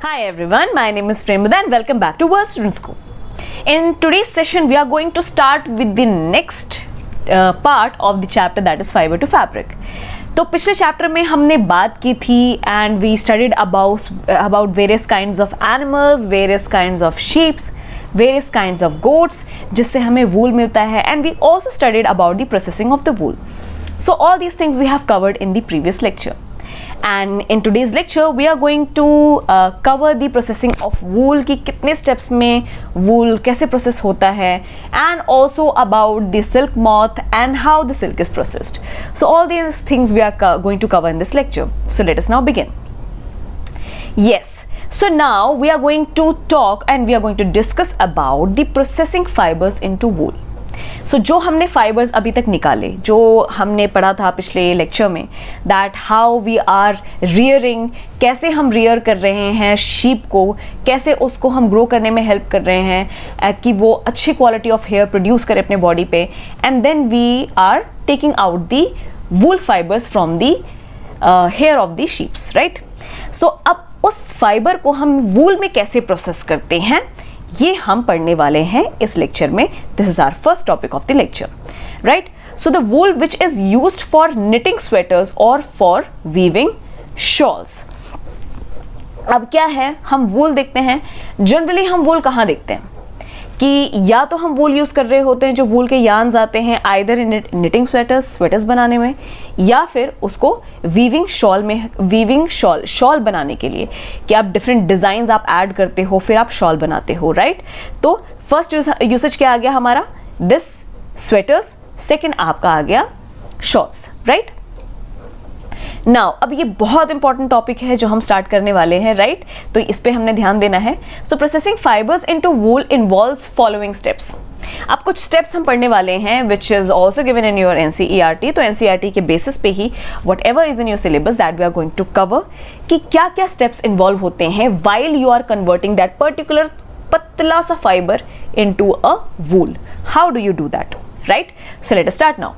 Hi everyone, my name is Premada and welcome back to World Student School. In today's session, we are going to start with the next part of the chapter, that is fiber to fabric. तो पिछले chapter में हमने बात की थी and we studied about various kinds of animals, various kinds of sheep, various kinds of goats जिससे हमें wool मिलता है, and we also studied about the processing of the wool. So all these things we have covered in the previous lecture. And in today's lecture we are going to cover the processing of wool कि कितने steps में wool कैसे process होता है, and also about the silk moth and how the silk is processed. So all these things we are going to cover in this lecture. So let us now begin. Yes, so now we are going to talk and we are going to discuss about the processing fibers into wool. So जो हमने fibres अभी तक निकाले, जो हमने पढ़ा था पिछले लेक्चर में, that how we are rearing, कैसे हम रियर कर रहे हैं शीप को, कैसे उसको हम ग्रो करने में हेल्प कर रहे हैं कि वो अच्छी क्वालिटी ऑफ हेयर प्रोड्यूस करे अपने बॉडी पे, and then we are taking out the wool fibres from the hair of the sheeps, right. So अब उस फाइबर को हम वूल में कैसे प्रोसेस करते हैं ये हम पढ़ने वाले हैं इस लेक्चर में. This is our first topic of the lecture, right. So the wool which is used for knitting sweaters और फॉर वीविंग शॉल्स. अब क्या है, हम वूल देखते हैं. जनरली हम वूल कहाँ देखते हैं कि या तो हम वूल यूज़ कर रहे होते हैं, जो वूल के यार्न्स आते हैं आइदर इन निटिंग स्वेटर्स बनाने में, या फिर उसको वीविंग शॉल बनाने के लिए कि आप डिफरेंट डिज़ाइंस आप ऐड करते हो, फिर आप शॉल बनाते हो, राइट. तो फर्स्ट यूसेज क्या आ गया हमारा, दिस स्वेटर्स. सेकेंड आपका आ गया शॉल्स, राइट. नाउ अब ये बहुत इंपॉर्टेंट टॉपिक है जो हम स्टार्ट करने वाले हैं, राइट. तो इस पे हमने ध्यान देना है. So processing fibres into wool involves following steps. अब कुछ स्टेप्स हम पढ़ने वाले हैं which is also given in your NCERT. तो एनसीईआरटी के बेसिस पे ही whatever is in your syllabus that we are going to cover कि क्या क्या स्टेप्स इन्वॉल्व होते हैं while you are converting that particular पतला सा fibre into a wool. How do you do that, right. So let us start now.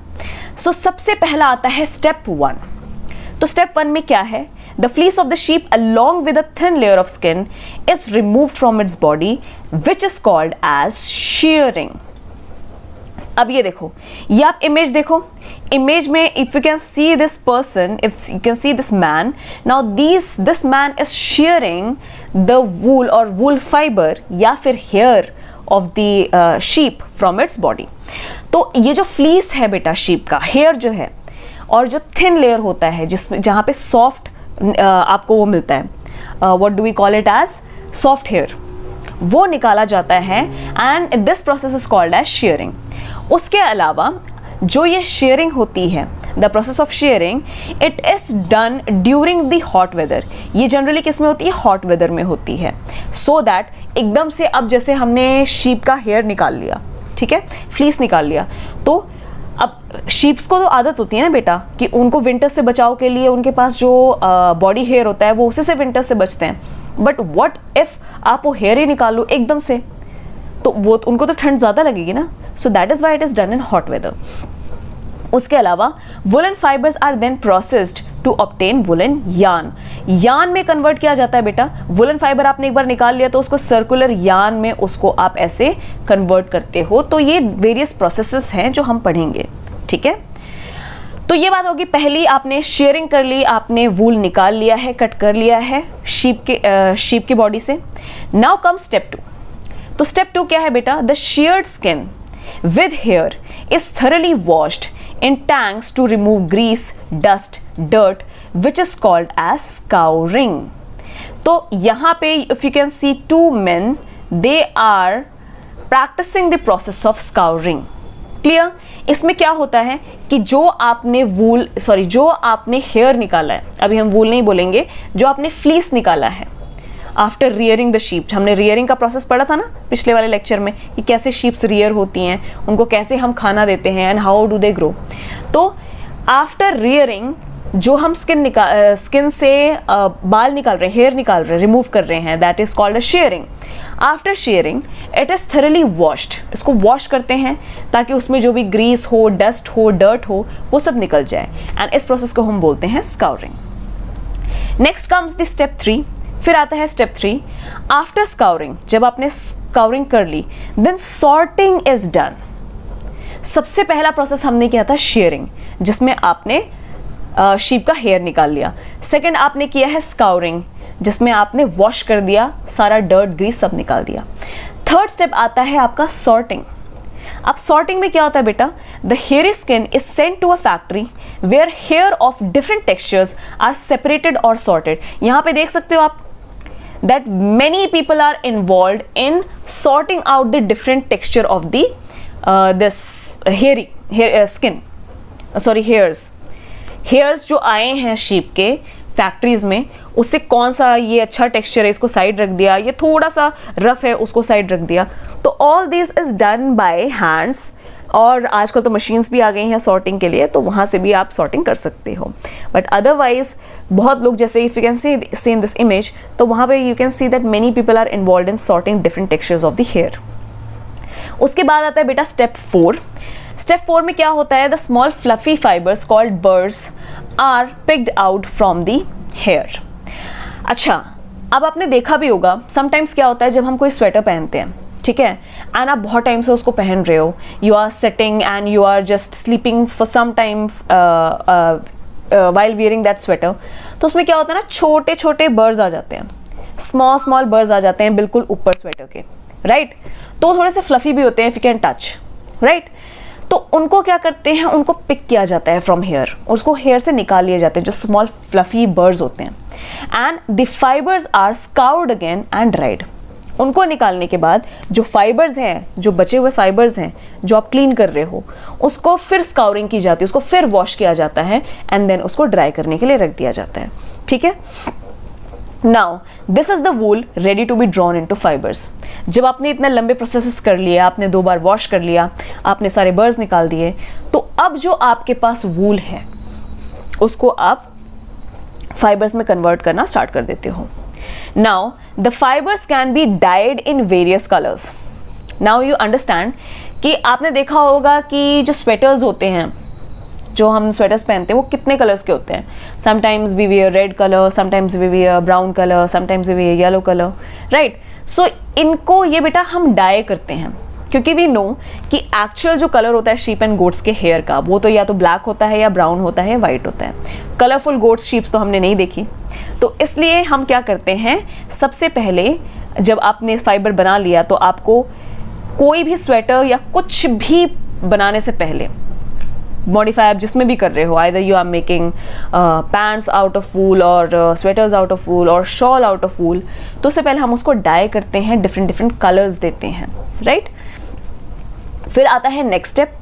So सबसे पहला आता है स्टेप 1. तो स्टेप 1 में क्या है, the fleece of the sheep along with a thin layer of skin is removed from its body which is called as shearing. अब ये देखो, ये आप इमेज देखो. इमेज में if you can see this person, if you can see this man, now this man is shearing the wool और wool fibre या फिर hair of the sheep from its body. तो ये जो फ्लीस है बेटा शीप का, हेयर जो है, और जो थिन लेयर होता है जिसमें जहाँ पे सॉफ्ट आपको वो मिलता है, what do we call it as soft hair, वो निकाला जाता है and this process is called as shearing. उसके अलावा जो ये शेयरिंग होती है, the process of shearing, it is done during the hot weather. ये जनरली किस में होती है, हॉट वेदर में होती है. सो दैट एकदम से अब जैसे हमने शीप का हेयर निकाल लिया, ठीक है, फ्लीस निकाल लिया, तो अब शीप्स को तो आदत होती है ना बेटा कि उनको विंटर से बचाव के लिए उनके पास जो बॉडी हेयर होता है वो उसी से विंटर से बचते हैं. बट व्हाट इफ आप वो हेयर ही निकाल लो एकदम से, तो वो उनको तो ठंड ज़्यादा लगेगी ना. So that is why it is done in hot weather. उसके अलावा woollen fibres are then processed to obtain woollen yarn. Yarn में कन्वर्ट किया जाता है बेटा. वुलन फाइबर आपने एक बार निकाल लिया तो उसको सर्कुलर यार्न में उसको आप ऐसे कन्वर्ट करते हो. तो ये वेरियस प्रोसेसेस हैं जो हम पढ़ेंगे, ठीक है. तो ये बात होगी, पहली आपने शेयरिंग कर ली, आपने वूल निकाल लिया है, कट कर लिया है शीप की बॉडी से. Now come step 2. तो स्टेप 2 क्या है बेटा, the shared skin with here is thoroughly washed in tanks to remove grease, dust, dirt, which is called as scouring. तो यहाँ पे if you can see two men, they are practicing the process of scouring. Clear? इसमें क्या होता है कि जो आपने हेयर निकाला है, अभी हम वूल नहीं बोलेंगे, जो आपने फ्लीस निकाला है आफ्टर रियरिंग द शीप. हमने रियरिंग का प्रोसेस पढ़ा था ना पिछले वाले लेक्चर में कि कैसे शीप्स रियर होती हैं, उनको कैसे हम खाना देते हैं and how do they grow. तो आफ्टर रियरिंग जो हम स्किन से बाल निकाल रहे हैं, हेयर निकाल रहे हैं, रिमूव कर रहे हैं, that is called a sharing. After sharing it is thoroughly washed. इसको वॉश करते हैं ताकि उसमें जो भी ग्रीस हो, डस्ट हो, डर्ट हो, वो सब निकल जाए, एंड इस प्रोसेस को हम बोलते हैं scouring. Next comes the step 3 फिर आता है स्टेप 3, आफ्टर स्काउरिंग, जब आपने स्काउरिंग कर ली, देन सॉर्टिंग इज डन। सबसे पहला प्रोसेस हमने किया था शेयरिंग, जिसमें आपने शीप का हेयर निकाल लिया। सेकंड आपने किया है स्काउरिंग, जिसमें आपने वॉश कर दिया, सारा डर्ट ग्रीस सब निकाल दिया। थर्ड स्टेप आता है आपका सॉर्टिंग। अब सॉर्टिंग में क्या होता है बेटा, the hairy skin is sent to a factory where hair of different textures are separated और सॉर्टेड। यहाँ पे देख सकते हो आप that many people are involved in sorting out the different texture of the this hairs जो आए हैं शीप के फैक्ट्रीज में, उससे कौन सा ये अच्छा टेक्सचर है इसको साइड रख दिया, ये थोड़ा सा रफ है उसको साइड रख दिया। तो all this is done by hands, और आजकल तो मशीन्स भी आ गई हैं सॉर्टिंग के लिए, तो वहाँ से भी आप सॉर्टिंग कर सकते हो। बट अदरवाइज बहुत लोग, जैसे if you can see in this image, तो वहाँ पे you can see that many people are involve in sorting different textures of the hair. उसके बाद आता है बेटा स्टेप 4। स्टेप 4 में क्या होता है, the small fluffy fibres called birds are picked out from the hair. अच्छा, अब आपने देखा भी होगा समटाइम्स क्या होता है जब हम कोई स्वेटर पहनते हैं, ठीक है, एंड आप बहुत टाइम से उसको पहन रहे हो, you are sitting and you are just sleeping for some time while wearing that sweater, तो उसमें क्या होता है ना, छोटे छोटे बर्ड्स आ जाते हैं, स्मॉल बर्ड्स आ जाते हैं बिल्कुल ऊपर स्वेटर के, राइट। तो थोड़े से फ्लफी भी होते हैं, if you can touch, right. तो उनको क्या करते हैं, उनको पिक किया जाता है फ्रॉम हेयर, उसको हेयर से निकाल लिए जाते हैं, जो स्मॉल फ्लफी बर्ड्स होते हैं, and the fibres are scoured again and dried. उनको निकालने के बाद जो फाइबर्स हैं, जो बचे हुए फाइबर्स हैं जो आप क्लीन कर रहे हो, उसको फिर स्काउरिंग की जाती है, उसको फिर वॉश किया जाता है, एंड देन उसको ड्राई करने के लिए रख दिया जाता है, ठीक है। Now this is the wool ready to be drawn into fibres. जब आपने इतने लंबे प्रोसेसेस कर लिया, आपने 2 बार वॉश कर लिया, आपने सारे बर्ड्स निकाल दिए, तो अब जो आपके पास वूल है उसको आप फाइबर्स में कन्वर्ट करना स्टार्ट कर देते हो। Now the fibres can be died in various colours. Now you understand कि आपने देखा होगा कि जो स्वेटर्स होते हैं, जो हम स्वेटर्स पहनते हैं, वो कितने कलर्स के होते हैं। Sometimes we wear red colour, sometimes we wear brown colour, sometimes we wear yellow colour, right. So इनको ये बेटा हम डाई करते हैं, क्योंकि वी नो कि एक्चुअल जो कलर होता है शीप एंड गोट्स के हेयर का, वो तो या तो ब्लैक होता है या ब्राउन होता है, वाइट होता है। कलरफुल गोट्स शीप्स तो हमने नहीं देखी, तो इसलिए हम क्या करते हैं, सबसे पहले जब आपने फाइबर बना लिया, तो आपको कोई भी स्वेटर या कुछ भी बनाने से पहले, मॉडिफाई आप जिसमें भी कर रहे हो, either you are making pants out of wool और स्वेटर्स आउट ऑफ वूल और शॉल आउट ऑफ वूल, तो उससे पहले हम उसको डाई करते हैं, डिफरेंट कलर्स देते हैं, राइट। फिर आता है नेक्स्ट स्टेप।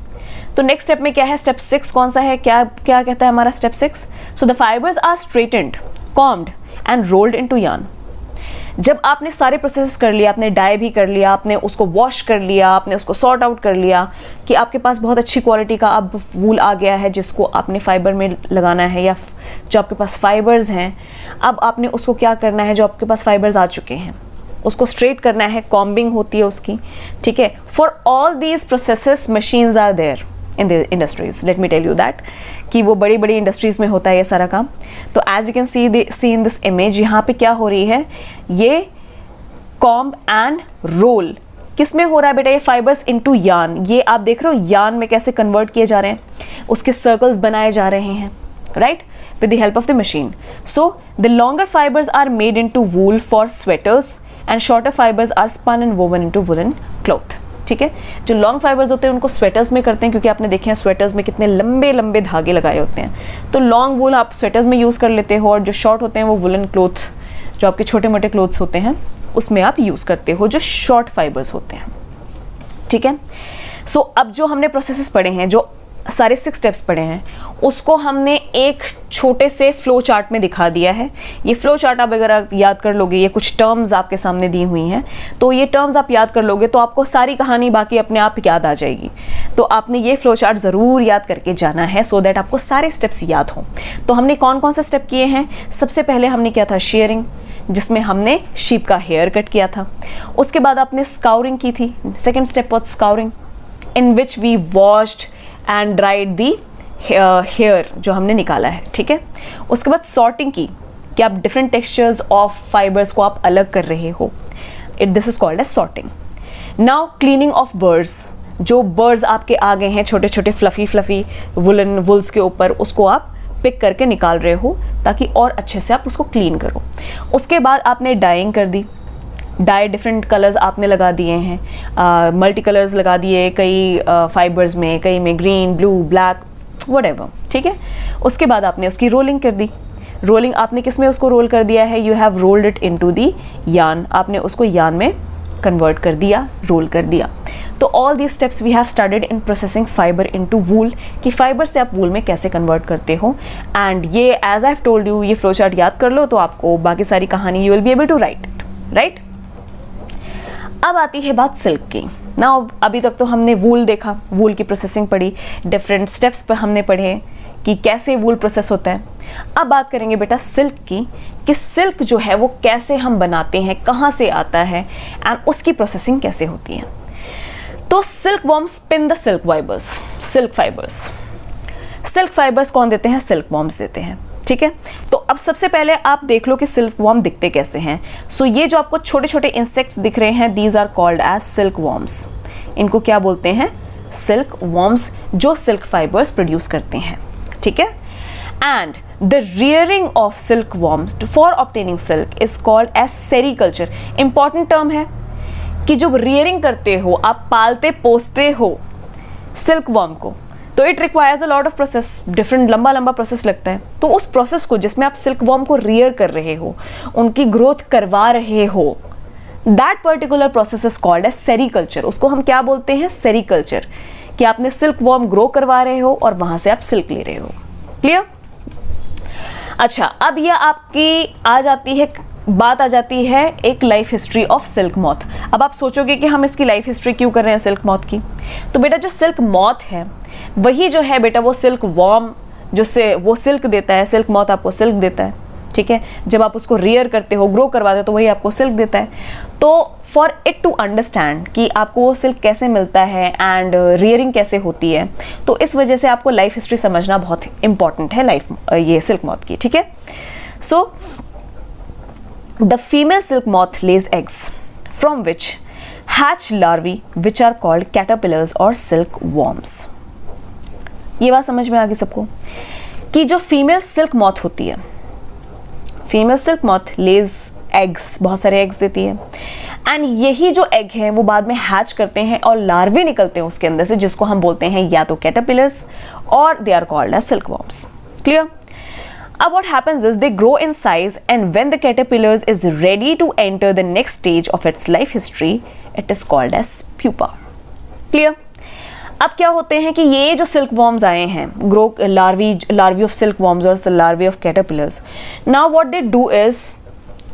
तो नेक्स्ट स्टेप में क्या है, स्टेप 6 कौन सा है, क्या क्या कहता है हमारा step 6? So the fibres are straightened, combed and rolled into yarn. जब आपने सारे प्रोसेस कर लिया, आपने डाई भी कर लिया, आपने उसको वॉश कर लिया, आपने उसको सॉर्ट आउट कर लिया कि आपके पास बहुत अच्छी क्वालिटी का अब वूल आ गया है जिसको आपने फाइबर में लगाना है, या जो आपके पास फाइबर्स हैं, अब आपने उसको क्या करना है, जो आपके पास फाइबर्स आ चुके हैं उसको स्ट्रेट करना है, कॉम्बिंग होती है उसकी, ठीक है। For all these processes machines are there in the industries, let me tell you that, कि वो बड़ी बड़ी इंडस्ट्रीज़ में होता है ये सारा काम। तो as you can see in this image, यहाँ पे क्या हो रही है, ये कॉम्ब एंड रोल किस में हो रहा है बेटा, ये फाइबर्स इनटू यार्न। ये आप देख रहे हो यार्न में कैसे कन्वर्ट किए जा रहे हैं, उसके सर्कल्स बनाए जा रहे हैं, right, with the help of the machine. So the longer fibres are made into wool for sweaters and shorter fibres are spun and woven into woollen cloth, ठीक है। जो लॉन्ग फाइबर्स होते हैं उनको स्वेटर्स में करते हैं, क्योंकि आपने देखे हैं स्वेटर्स में कितने लंबे लंबे धागे लगाए होते हैं, तो लॉन्ग वूल आप स्वेटर्स में यूज़ कर लेते हो, और जो शॉर्ट होते हैं वो वुलन क्लॉथ, जो आपके छोटे मोटे क्लोथ्स होते हैं, उसमें आप यूज़ करते हो, जो शॉर्ट फाइबर्स होते हैं, ठीक है। सो अब जो हमने प्रोसेसेस पढ़े हैं, जो सारे 6 स्टेप्स पढ़े हैं, उसको हमने एक छोटे से फ्लो चार्ट में दिखा दिया है। ये फ्लो चार्ट आप अगर आप याद कर लोगे, ये कुछ टर्म्स आपके सामने दी हुई हैं, तो ये टर्म्स आप याद कर लोगे तो आपको सारी कहानी बाकी अपने आप याद आ जाएगी। तो आपने ये फ्लो चार्ट ज़रूर याद करके जाना है, सो दैट आपको सारे स्टेप्स याद हों। तो हमने कौन कौन से स्टेप किए हैं, सबसे पहले हमने किया था शेयरिंग, जिसमें हमने शीप का हेयर कट किया था। उसके बाद आपने स्काउरिंग की थी, second step was scouring, in which we washed and dried the hair जो हमने निकाला है, ठीक है। उसके बाद सॉर्टिंग की, कि आप डिफरेंट टेक्सचर्स ऑफ फाइबर्स को आप अलग कर रहे हो. This is called as sorting. Now cleaning of birds. जो बर्ड्स आपके आ गए हैं छोटे छोटे फ्लफी वुल्स के ऊपर, उसको आप पिक करके निकाल रहे हो ताकि और अच्छे से आप उसको क्लीन करो. उसके बाद आपने डाइंग कर दी. डाई डिफरेंट कलर्स आपने लगा दिए हैं, मल्टी कलर्स लगा दिए कई फाइबर्स में, कई में ग्रीन, ब्लू, ब्लैक, व्हाटएवर. ठीक है. उसके बाद आपने उसकी रोलिंग कर दी. रोलिंग आपने किस में उसको रोल कर दिया है? You have rolled it into the yarn. आपने उसको यार्न में कन्वर्ट कर दिया, रोल कर दिया. तो all these steps we have studied in processing fibre into wool, कि फाइबर से आप वूल में कैसे कन्वर्ट करते हो. एंड ये as I have told you, ये फ्लो चार्ट याद कर लो तो आपको बाकी सारी कहानी you will be able to write it, right. अब आती है बात सिल्क की. नाउ अभी तक तो हमने वूल देखा, वूल की प्रोसेसिंग पढ़ी, डिफरेंट स्टेप्स पर हमने पढ़े कि कैसे वूल प्रोसेस होता है. अब बात करेंगे बेटा सिल्क की, कि सिल्क जो है वो कैसे हम बनाते हैं, कहाँ से आता है एंड उसकी प्रोसेसिंग कैसे होती है. तो silk worms spin the silk fibres. Silk fibres कौन देते हैं? सिल्क वॉर्म्स देते हैं. ठीक है. तो अब सबसे पहले आप देख लो कि सिल्क वॉर्म दिखते कैसे हैं. सो ये जो आपको छोटे छोटे इंसेक्ट्स दिख रहे हैं, these are called as silk worms. इनको क्या बोलते हैं? सिल्क वॉर्म्स, जो सिल्क फाइबर्स प्रोड्यूस करते हैं. ठीक है. And the rearing of silk worms for obtaining silk is called as sericulture. Important term है कि जो रियरिंग करते हो, आप पालते पोसते हो सिल्क वॉर्म को, तो it requires a lot of process. Different लंबा प्रोसेस लगता है. तो उस प्रोसेस को जिसमें आप सिल्क वॉर्म को रियर कर रहे हो, उनकी ग्रोथ करवा रहे हो, that particular process is called as sericulture. उसको हम क्या बोलते हैं? सेरीकल्चर. कि आपने सिल्क वॉर्म ग्रो करवा रहे हो और वहां से आप सिल्क ले रहे हो. क्लियर? अच्छा, अब यह आपकी बात आ जाती है एक life history of silk moth. अब आप सोचोगे कि हम इसकी लाइफ हिस्ट्री क्यों कर रहे हैं सिल्क मॉथ की. तो बेटा जो सिल्क मॉथ है वही जो है बेटा वो सिल्क वॉर्म वो सिल्क देता है. सिल्क मॉथ आपको सिल्क देता है. ठीक है. जब आप उसको रियर करते हो, ग्रो करवाते हो, तो वही आपको सिल्क देता है. तो फॉर इट टू अंडरस्टैंड कि आपको वो सिल्क कैसे मिलता है एंड रियरिंग कैसे होती है, तो इस वजह से आपको लाइफ हिस्ट्री समझना बहुत इंपॉर्टेंट है ये सिल्क मॉथ की. ठीक है. सो the female silk moth lays eggs from which hatch larvae which are called caterpillars or silk worms. ये बात समझ में आ गई सबको कि जो फीमेल सिल्क मॉथ होती है, फीमेल सिल्क मॉथ लेज एग्स, बहुत सारे एग्स देती है. एंड यही जो एग है वो बाद में हैच करते हैं और लार्वे निकलते हैं उसके अंदर से, जिसको हम बोलते हैं या तो कैटरपिलर्स और they are called as silk worms. Clear? Now what happens is they grow in size, and when the caterpillars is ready to enter the next stage of its life history, it is called as pupa. Clear? अब क्या होते हैं कि ये जो silk worms आए हैं, larvae of silk worms or larvae of caterpillars, now what they do is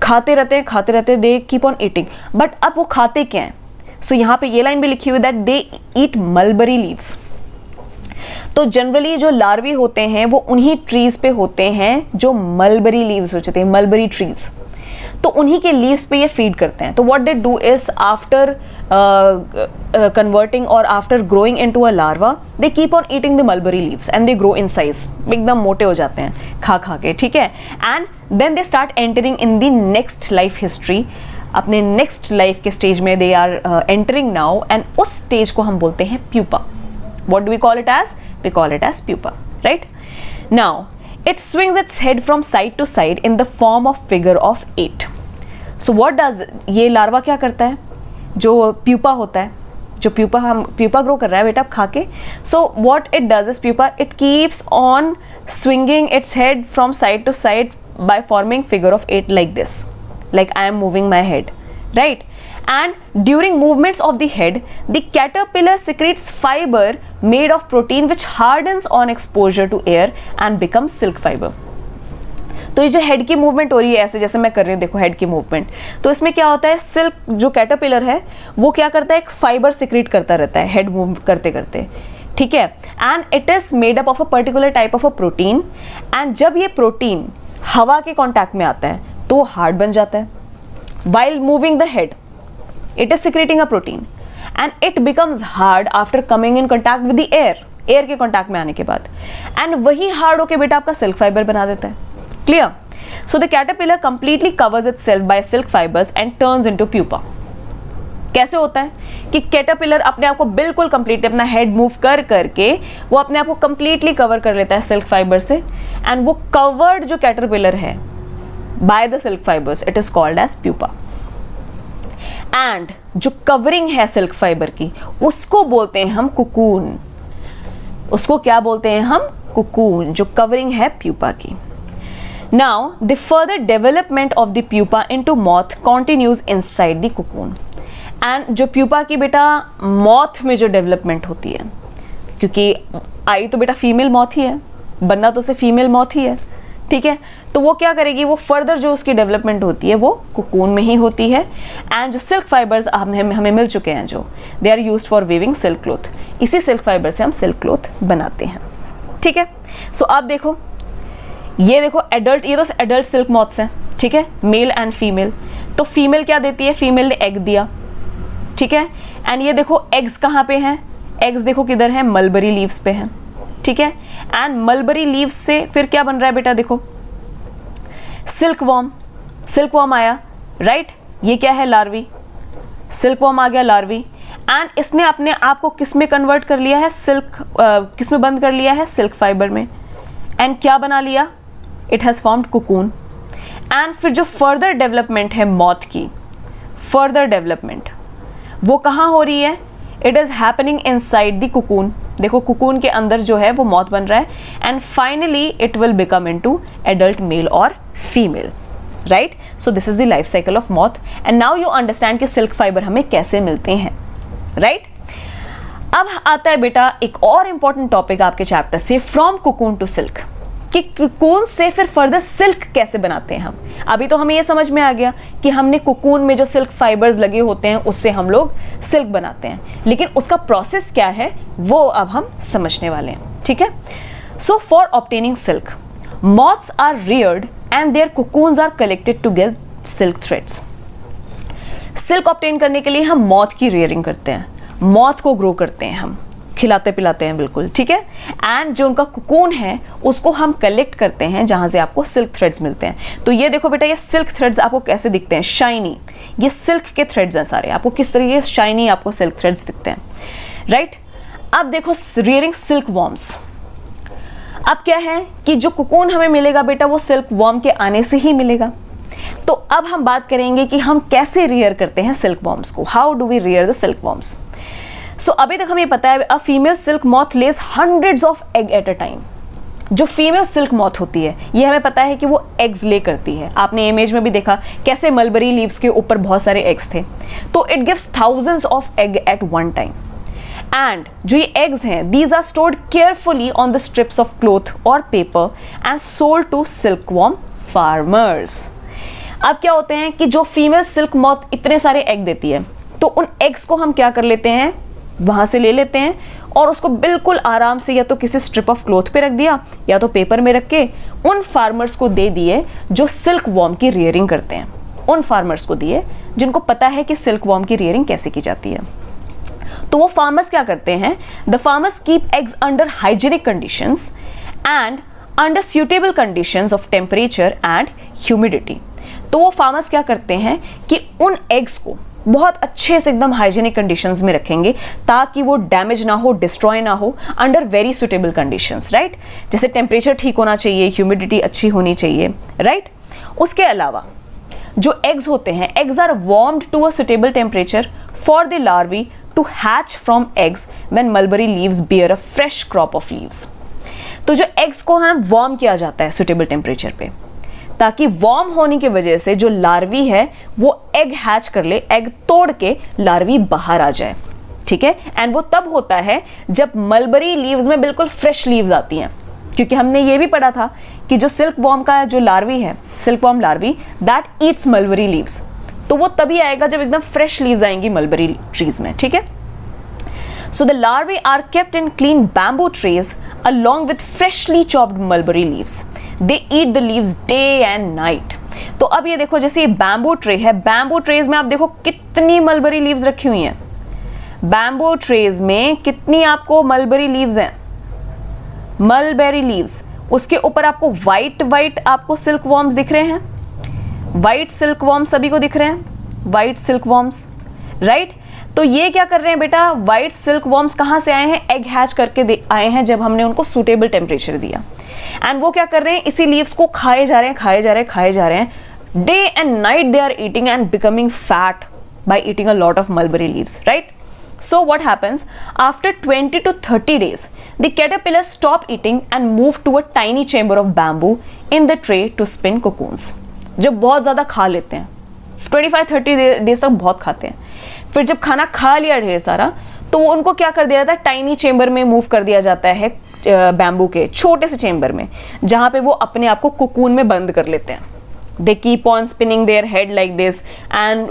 खाते रहते they keep on eating. But अब वो खाते क्या हैं? So यहाँ पे ये लाइन भी लिखी हुई that they eat mulberry leaves. तो जनरली जो लार्वी होते हैं वो उन्हीं ट्रीज पे होते हैं जो मलबरी लीव्स होते हैं, मलबरी ट्रीज. तो उन्हीं के लीव्स पे ये फीड करते हैं. तो what they do is after converting और after growing into a larva, they keep on eating the mulberry leaves and they grow in size. एकदम मोटे हो जाते हैं खा के. ठीक है. And then they start entering in the next life history. अपने नेक्स्ट लाइफ के स्टेज में they are entering now, and उस स्टेज को हम बोलते हैं pupa. What do we call it as? We call it as pupa, right? Now, it swings its head from side to side in the form of figure of 8. So what does ये larva क्या करता है? जो pupa होता है, जो pupa grow कर रहा है बेटा आप खा के. So what it does is pupa, it keeps on swinging its head from side to side by forming figure of 8 like this, like I am moving my head, right? And during movements of the head, the caterpillar secretes fiber made of protein which hardens on exposure to air and becomes silk fiber. तो ये जो head की movement हो रही है ऐसे जैसे मैं कर रही हूँ, देखो हेड की मूवमेंट, तो इसमें क्या होता है, सिल्क जो कैटरपिलर है वो क्या करता है, एक फाइबर सिक्रीट करता रहता है हेड मूव करते करते. ठीक है. And it is made up of a particular type of a protein. And जब ये प्रोटीन हवा के कॉन्टैक्ट में आता है तो हार्ड बन जाता है. While moving the head it is secreting a protein and it becomes hard after coming in contact with the air के contact में आने के बाद, and वही hard होके बेटा आपका silk fiber बना देता है. Clear? So the caterpillar completely covers itself by silk fibres and turns into pupa. कैसे होता है कि कैटरपिलर अपने आप को बिल्कुल कंप्लीटली अपना हेड मूव कर करके वो अपने आप को कंप्लीटली कवर कर लेता है सिल्क फाइबर से, एंड वो कवर्ड जो कैटरपिलर है by the silk fibres, it is called as pupa. And जो कवरिंग है सिल्क फाइबर की उसको बोलते हैं हम कुकून। उसको क्या बोलते हैं हम? कुकून, जो कवरिंग है प्यूपा की। Now the further development of the pupa into moth continues inside the cocoon. And जो प्यूपा की बेटा मॉथ में जो डेवलपमेंट होती है, क्योंकि आई तो बेटा फीमेल मॉथ ही है, बनना तो उसे फीमेल मॉथ ही है, ठीक है, तो वो क्या करेगी, वो फर्दर जो उसकी डेवलपमेंट होती है वो कुकून में ही होती है। एंड जो सिल्क फाइबर्स हमें मिल चुके हैं जो they are used for weaving silk cloth, इसी सिल्क फाइबर से हम सिल्क क्लॉथ बनाते हैं, ठीक है। सो अब देखो, ये देखो एडल्ट, ये तो एडल्ट सिल्क मॉथ्स हैं, ठीक है, मेल एंड फीमेल। तो फीमेल क्या देती है? फीमेल ने एग दिया, ठीक है, एंड ये देखो एग्स कहाँ पे हैं? एग्स देखो किधर हैं? मलबरी लीव्स पे हैं, ठीक है। एंड मलबरी लीव्स से फिर क्या बन रहा है बेटा? देखो सिल्क वॉर्म आया, राइट, ये क्या है? लार्वी, सिल्क वॉर्म आ गया, लार्वी, एंड इसने अपने आप को किस में कन्वर्ट कर लिया है? सिल्क, किस में बंद कर लिया है? सिल्क फाइबर में, एंड क्या बना लिया? It has formed cocoon. And फिर जो फर्दर डेवलपमेंट है मॉथ की, फर्दर डेवलपमेंट वो कहाँ हो रही है? It is happening inside the cocoon. देखो कुकून के अंदर जो है वो मॉथ बन रहा है, and finally it will become into adult male और female, right. So this is the life cycle of moth, and now you understand कि सिल्क फाइबर हमें कैसे मिलते हैं, राइट। अब आता है बेटा एक और इंपॉर्टेंट टॉपिक आपके चैप्टर से, फ्रॉम कुकून टू सिल्क, कि कुकून से फिर फर्दर सिल्क कैसे बनाते हैं हम। अभी तो हमें ये समझ में आ गया कि हमने कुकून में जो सिल्क फाइबर्स लगे होते हैं उससे हम लोग सिल्क बनाते हैं, लेकिन उसका प्रोसेस क्या है वो अब हम समझने वाले हैं, ठीक है। So for obtaining silk, moths are reared and their cocoons are collected to get silk threads. Silk obtain करने के लिए हम मॉथ की रियरिंग करते हैं, मॉथ को ग्रो करते हैं, हम खिलाते पिलाते हैं, बिल्कुल ठीक है। एंड जो उनका कुकून है उसको हम कलेक्ट करते हैं जहां से आपको सिल्क थ्रेड्स मिलते हैं। तो ये देखो बेटा, ये सिल्क थ्रेड्स आपको कैसे दिखते हैं? शाइनी, ये सिल्क के थ्रेड्स हैं सारे, आपको किस तरीके से शाइनी आपको सिल्क थ्रेड्स दिखते हैं, राइट। अब देखो रियरिंग सिल्क वॉर्म्स। अब क्या है कि जो कुकून हमें मिलेगा बेटा वो सिल्क वॉर्म के आने से ही मिलेगा। तो अब हम बात करेंगे कि हम कैसे रियर करते हैं सिल्क वॉर्म्स को, how do we rear the silk worms. So अभी तक हमें पता है a female silk moth lays hundreds of egg at a time. जो फीमेल सिल्क मॉथ होती है ये हमें पता है कि वो एग्स ले करती है। आपने इमेज में भी देखा कैसे मलबरी लीव्स के ऊपर बहुत सारे एग्स थे। तो it gives thousands of egg at one time, and जो ये एग्स हैं these are stored carefully on the strips of cloth और paper and sold to silk worm farmers. अब क्या होते हैं कि जो फीमेल सिल्क मॉथ इतने सारे एग देती है तो उन एग्स को हम क्या कर लेते हैं, वहां से ले लेते हैं और उसको बिल्कुल आराम से या तो किसी स्ट्रिप ऑफ क्लॉथ पे रख दिया या तो पेपर में रख के उन फार्मर्स को दे दिए जो सिल्क वॉर्म की रियरिंग करते हैं। उन फार्मर्स को दिए जिनको पता है कि सिल्क वॉर्म की रियरिंग कैसे की जाती है। तो वो फार्मर्स क्या करते हैं, the farmers keep eggs under hygienic conditions and under suitable conditions of temperature and humidity. तो वो फार्मर्स क्या करते हैं कि उन एग्स को बहुत अच्छे से एकदम हाइजीनिक कंडीशंस में रखेंगे ताकि वो डैमेज ना हो, डिस्ट्रॉय ना हो, under very suitable conditions, right. जैसे टेम्परेचर ठीक होना चाहिए, ह्यूमिडिटी अच्छी होनी चाहिए, राइट। उसके अलावा जो एग्स होते हैं, eggs are warmed to a suitable temperature for the larvae to hatch from eggs when mulberry leaves bear a fresh crop of leaves. तो जो एग्स को है ना वार्म किया जाता है सुटेबल टेम्परेचर पे, ताकि वार्म होने की वजह से जो लार्वी है वो एग हैच कर ले, एग तोड़ के लार्वी बाहर आ जाए, ठीक है। एंड वो तब होता है जब मलबरी लीव्स में बिल्कुल फ्रेश लीव्स आती हैं, क्योंकि हमने ये भी पढ़ा था कि जो सिल्क वॉर्म का जो लार्वी है, silk worm larvae that eats mulberry leaves, तो वो तभी आएगा जब एकदम फ्रेश लीव्स आएंगी मलबरी ट्रीज में, ठीक है। So the larvae are kept in clean bamboo trays along with freshly chopped mulberry leaves. They eat the leaves day and night. तो अब ये देखो जैसे ये बैम्बू ट्रे है, बैम्बू ट्रेज में आप देखो कितनी मलबरी लीव्स रखी हुई हैं। बैम्बू ट्रेज में कितनी आपको मलबरी लीव्स हैं, मलबेरी लीव्स उसके ऊपर आपको वाइट आपको सिल्क वॉर्म्स दिख रहे हैं, वाइट सिल्क वॉर्म्स सभी को दिख रहे हैं, वाइट सिल्क वॉर्म्स, राइट। तो ये क्या कर रहे हैं बेटा, वाइट सिल्क वॉर्म्स कहाँ से आए हैं, एग हैच करके आए हैं जब हमने उनको सूटेबल टेम्परेचर दिया। एंड वो क्या कर रहे हैं, इसी लीव्स को खाए जा रहे हैं, day and night they are eating and becoming fat by eating a lot of mulberry leaves, right. So what happens after 20 to 30 days, the caterpillars stop eating and move to a tiny chamber of bamboo in the tray to spin cocoons. जब बहुत ज़्यादा खा लेते हैं, 25-30 days तक बहुत खाते हैं, फिर जब खाना खा लिया ढेर सारा, तो वो उनको क्या कर दिया जाता है, टाइनी चेम्बर में मूव कर दिया जाता है, बैम्बू के छोटे से चेम्बर में, जहाँ पे वो अपने आप को कोकून में बंद कर लेते हैं। They keep on spinning their head like this and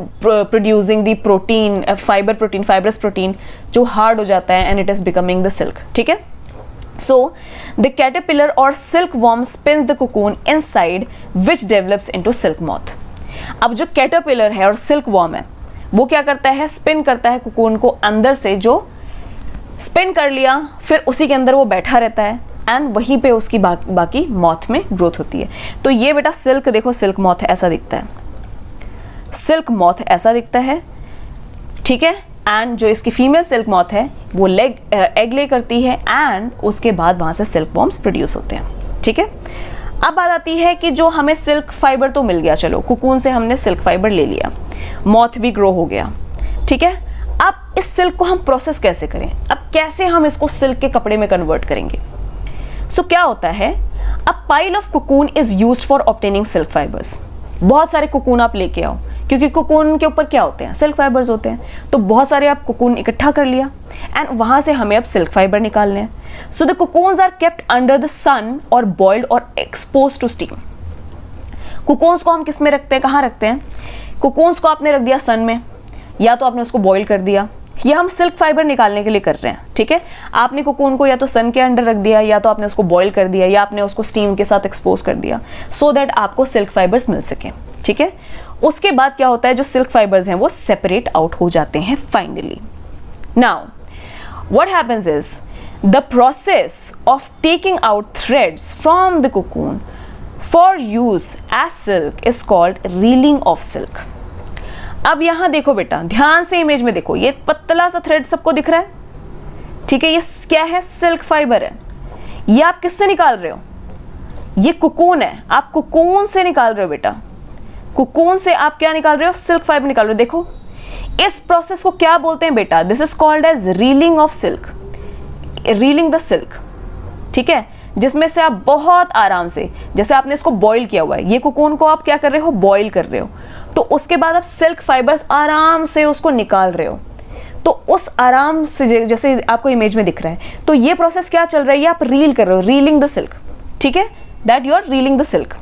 producing the protein, fibrous protein, जो hard हो जाता है and it is becoming the silk, ठीक है। So the caterpillar or silkworm spins the cocoon inside, which develops into silk moth. अब जो caterpillar है और silkworm है, वो क्या करता है, spin करता है cocoon को अंदर से, जो spin कर लिया, फिर उसी के अंदर वो बैठा रहता है एंड वहीं पे उसकी बाकी मॉथ में ग्रोथ होती है। तो ये बेटा सिल्क, देखो सिल्क मॉथ ऐसा दिखता है, सिल्क मॉथ ऐसा दिखता है, ठीक है। एंड जो इसकी फीमेल सिल्क मॉथ है वो एग ले करती है एंड उसके बाद वहाँ से सिल्क वॉर्म्स प्रोड्यूस होते हैं, ठीक है। अब बात आती है कि जो हमें सिल्क फाइबर तो मिल गया, चलो कोकून से हमने सिल्क फाइबर ले लिया, मॉथ भी ग्रो हो गया, ठीक है। अब इस सिल्क को हम प्रोसेस कैसे करें, अब कैसे हम इसको सिल्क के कपड़े में कन्वर्ट करेंगे। सो क्या होता है, a pile of cocoon is used for obtaining silk fibres. बहुत सारे कोकून आप लेके आओ, क्योंकि कोकून के ऊपर क्या होते हैं, सिल्क फाइबर्स होते हैं। तो बहुत सारे आप कोकून इकट्ठा कर लिया एंड वहां से हमें अब सिल्क फाइबर निकालने हैं। So the cocoons are kept under the sun और बॉइल्ड और एक्सपोज टू स्टीम। कोकून्स को हम किस में रखते हैं, कहाँ रखते हैं, कोकून्स को आपने रख दिया सन में, या तो आपने उसको बॉइल कर दिया, या हम सिल्क फाइबर निकालने के लिए कर रहे हैं, ठीक है। आपने कोकून को या तो सन के अंडर रख दिया, या तो आपने उसको बॉईल कर दिया, या आपने उसको स्टीम के साथ एक्सपोज कर दिया, सो दैट आपको सिल्क फाइबर्स मिल सके, ठीक है। उसके बाद क्या होता है, जो सिल्क फाइबर्स हैं वो सेपरेट आउट हो जाते हैं finally. Now what happens is the process of taking out threads from the cocoon for use as silk is called reeling of silk. अब यहां देखो बेटा, ध्यान से इमेज में देखो, ये पतला सा थ्रेड सबको दिख रहा है, ठीक है। ये क्या है, सिल्क फाइबर है। ये आप किससे निकाल रहे हो, ये कोकून है, आप कोकून से निकाल रहे हो बेटा, कोकून से आप क्या निकाल रहे हो, सिल्क फाइबर निकाल रहे हो। देखो इस प्रोसेस को क्या बोलते हैं बेटा, this is called as reeling of silk, reeling the silk, ठीक है। जिसमें से आप बहुत आराम से, जैसे आपने इसको बॉईल किया हुआ है, ये कोकून को आप क्या कर रहे हो, बॉईल कर रहे हो, तो उसके बाद आप सिल्क फाइबर्स आराम से उसको निकाल रहे हो। तो उस आराम से, जैसे आपको इमेज में दिख रहा है, तो ये प्रोसेस क्या चल रहा है, आप रील कर रहे हो, रीलिंग द सिल्क, ठीक है, that you are reeling the silk.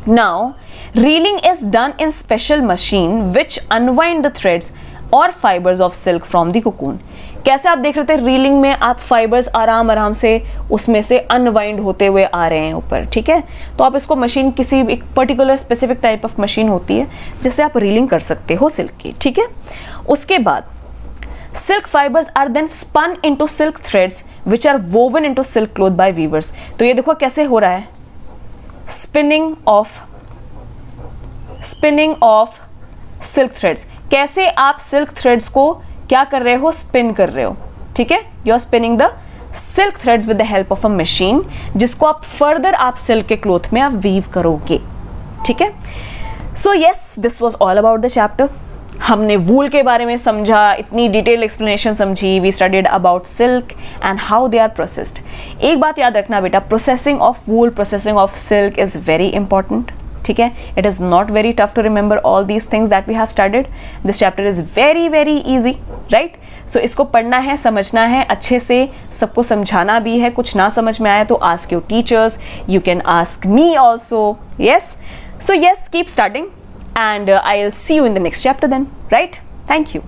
Now reeling is done in special machine which unwind the threads और fibres of silk from the cocoon. कैसे आप देख रहे थे, रीलिंग में आप फाइबर्स आराम से उसमें से अनवाइंड होते हुए आ रहे हैं ऊपर, ठीक है। तो आप इसको मशीन, किसी एक particular specific type of machine होती है जिससे आप रीलिंग कर सकते हो सिल्क की, ठीक है। उसके बाद silk fibres are then spun into silk threads which are woven into silk cloth by weavers. तो ये देखो कैसे हो रहा है, स्पिनिंग ऑफ सिल्क थ्रेड्स। कैसे आप सिल्क थ्रेड्स को क्या कर रहे हो, स्पिन कर रहे हो, ठीक है। You are spinning the silk threads with the help of a machine, जिसको आप फर्दर आप सिल्क के क्लॉथ में आप वीव करोगे, ठीक है। So yes, this was all about the chapter. हमने वूल के बारे में समझा, इतनी डिटेल एक्सप्लेनेशन समझी, we studied about silk and how they are processed. एक बात याद रखना बेटा, processing of wool, processing of silk is very important, ठीक है। It is not very tough to remember all these things that we have studied. This chapter is very very easy, right. So इसको पढ़ना है, समझना है अच्छे से, सबको समझाना भी है। कुछ ना समझ में आया तो ask your teachers, you can ask me also, yes. So yes, keep studying and I'll see you in the next chapter then, right? Thank you.